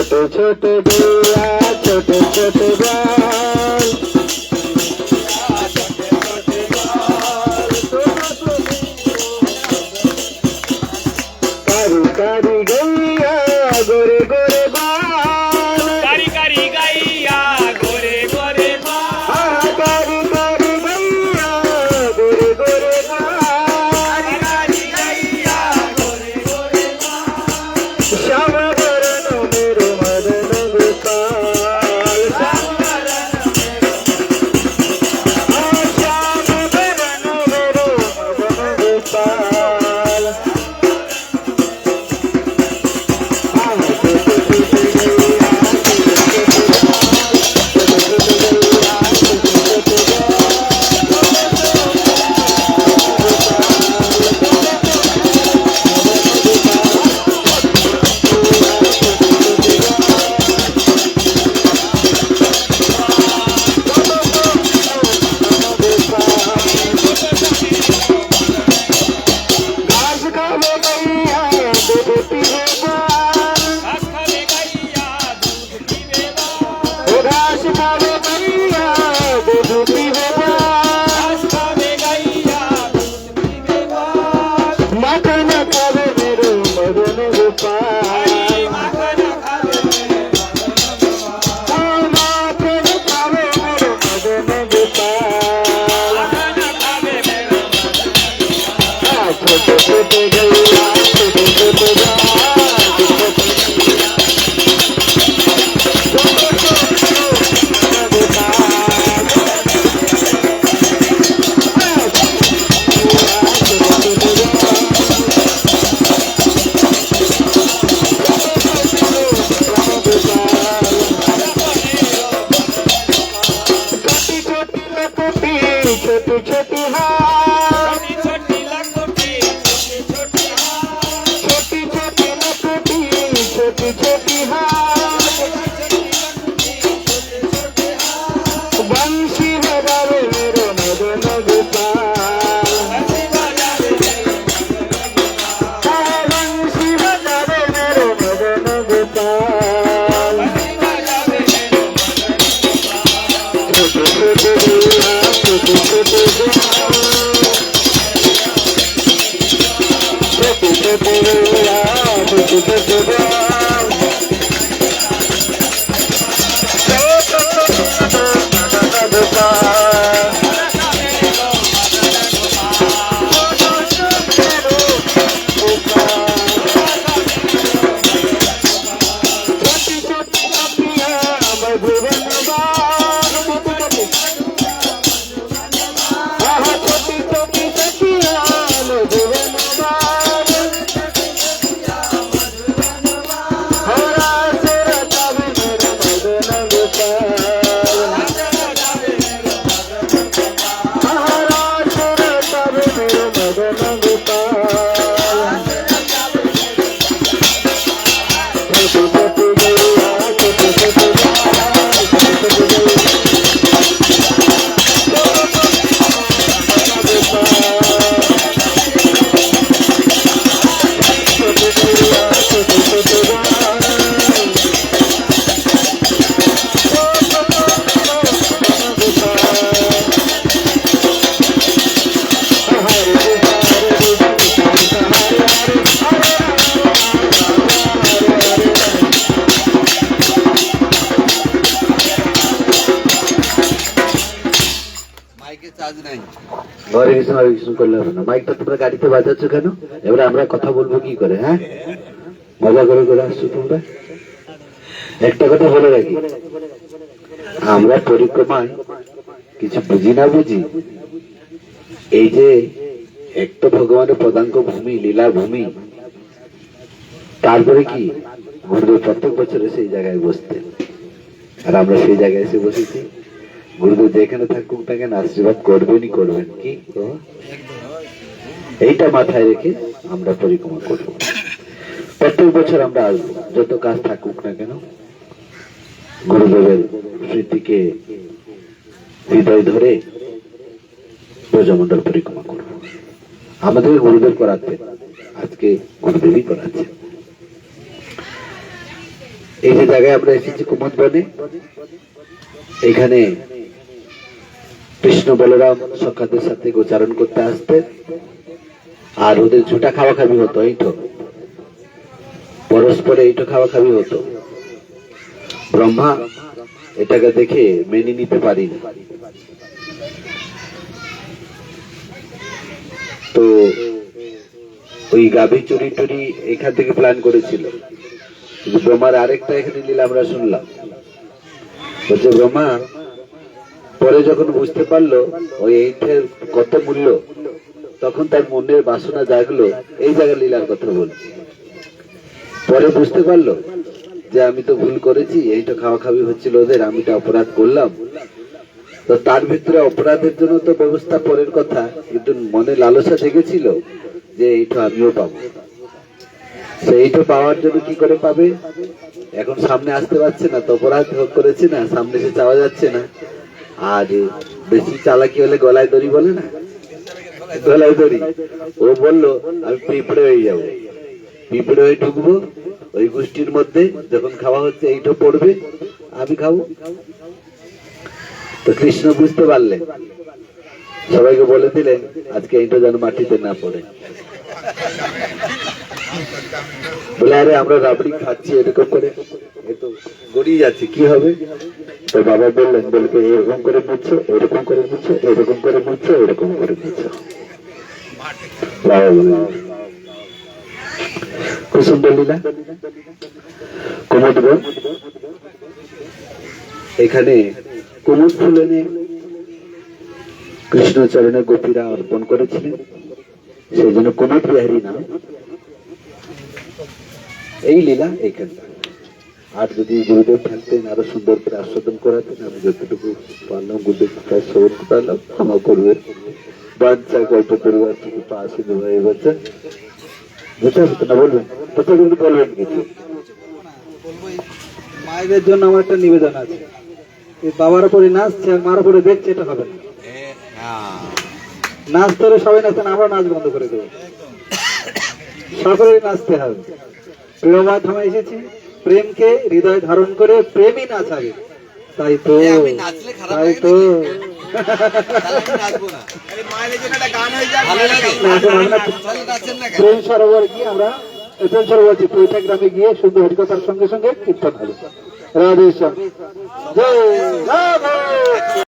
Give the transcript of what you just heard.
ছোট ছোট গইয়া ছোট ছোট গাল কারি কারি গইয়া গোরে গোরে বাল কারি কারি গাইয়া গোরে গোরে বাল কারি কারি গইয়া গোরে গোরে বাল কারি গাইয়া গোরে গোরে বাল শ্যাম বরণ মেরো মদন গোপাল শ্যাম বরণ মেরো মদন গোপাল छोटी छोटी हाँ छोटी लंगोटी छोटी हाथ छोटी छोटी लकोटी छोटी छोटी हाँ बंसी बजावे मेरे मदन गोपाल बंसी बजावे मेरे मदन गोपाल छोटे छोटे छोटे छोटे ঘরে কিছু আর কিছু করলে হবে না। মাইকটা তোমরা গাড়িতে বাজাচ্ছ কেন? এবারে আমরা কথা বলবো কি করে? হ্যাঁ, মজা করে করে আসছো তোমরা। একটা কথা বলে রাখি, আমরা পরিক্রমায় কিছু বুঝি না বুঝি, এই যে এক তো ভগবানের পদাঙ্ক ভূমি, লীলা ভূমি, তারপরে কি গুরুদেব প্রত্যেক বছরে সেই জায়গায় বসতেন, আর আমরা সেই জায়গায় এসে বসেছি। গুরুদেব যেখানে থাকুক না কেন আশীর্বাদ করবেনই করবেন। কি এইটা মাথায় রেখে আমরা পরিক্রমা করব। প্রত্যেক বছর আমরা আসবো, যত কাজ থাকুক না কেন গুরুদেবের স্মৃতিকে হৃদয় ধরে ব্রজমণ্ডল পরিক্রমা করব। আমাদের গুরুদেব করাতেন, আজকে গুরুদেবই করাচ্ছেন। এই যে জায়গায় আমরা এসেছি কুমদ বনে, এখানে কৃষ্ণ বলরাম সখাদের সাথে গোচারণ করতে আসতেন, আর ওদের ঝুটা খাওয়া খাবি হতো, এইটো পরস্পরে এইটো খাওয়া খাবি হতো। ব্রহ্মা এটাকে দেখে মেনে নিতে পারিনি, তো ওই গাভী চুরি টুরি এখান থেকে প্ল্যান করেছিল। ব্রহ্মার আরেকটা এখানে লীলা আমরা শুনলাম, বলছে ব্রহ্মা পরে যখন বুঝতে পারলো ওই এইটের কত মূল্য, তখন তার মনের বাসনা জাগলো, এই জায়গায় লীলার কথা বলছি। পরে বুঝতে পারলো যে আমি তো ভুল করেছি, এইটা খাওয়া খাওয়ি হচ্ছিল ওদের, আমি তো অপরাধ করলাম। তো তার ভিতরে অপরাধের জন্য তো ব্যবস্থা পরের কথা, কিন্তু মনে লালসা জেগেছিল যে এইটা আমিও পাবো। সেইটা পাওয়ার জন্য কি করে পাবে, এখন সামনে আসতে পারছে না, তো অপরাধ করেছে না, সামনে সে চাওয়া যাচ্ছে না। আর বেশি চালাকি হলে গলায় দড়ি বলে না, গলায় দড়ি। ও বললো আমি পিঁপড়ে হয়ে যাবো, পিঁপড়ে হয়ে ঢুকবো ওই গোষ্ঠীর মধ্যে, যখন খাওয়া হচ্ছে এইটা পড়বে আমি খাবো। তো কৃষ্ণ বুঝতে পারলেন, সবাইকে বলে দিলেন আজকে এইটা যেন মাটিতে না পড়ে। বলে আরে আমরা রাবড়ি খাচ্ছি এরকম করে, এ তো গড়িয়ে যাচ্ছে, কি হবে? তো বাবা বললেন, বলকে এরকম করে মুছছো, এরকম করে মুছছো, এরকম করে মুছছো, এরকম করে মুছছো। বাবা বললেন খুব সুন্দর লীলা। কুমদ বন, এখানে কুমদ ফুল এনে কৃষ্ণ চরণে গোপীরা অর্পণ করেছিলেন, সেই জন্য কুমদ বিহারী নাম। এই লীলা এইখানটা। আর যদি গুরুদেব থাকতেন আরো সুন্দর করে আস্বাদন করাতেন, আমি যতটুকু পারলাম গুরুদেব শ্রবণ করালাম, ক্ষমা করবেন। বাচ্চা গল্প পরিবার থেকে পাশে ভাই বাচ্চা বুঝতে হবে না, বলবেন কোথাও কিন্তু বলবেন কিছু। মায়েদের জন্য আমার একটা নিবেদন আছে, বাবার উপরে নাচছে আর মার উপরে দেখছে, এটা হবে না। নাচতে হলে সবাই নাচতেন, আমরা নাচ বন্ধ করে দেবো, সকলেই নাচতে হবে। প্রেম মাধ্যমে এসেছি, প্রেমকে হৃদয় ধারণ করে প্রেমই নাচাবে, তাই তো তাই তো প্রেম সরোবর গিয়ে আমরা প্রেম সরোবর পৈঠা গ্রামে গিয়ে সুন্দর হরিকথার সঙ্গে সঙ্গে কীর্তন হবে। রাধে শ্যাম, জয় রাধে।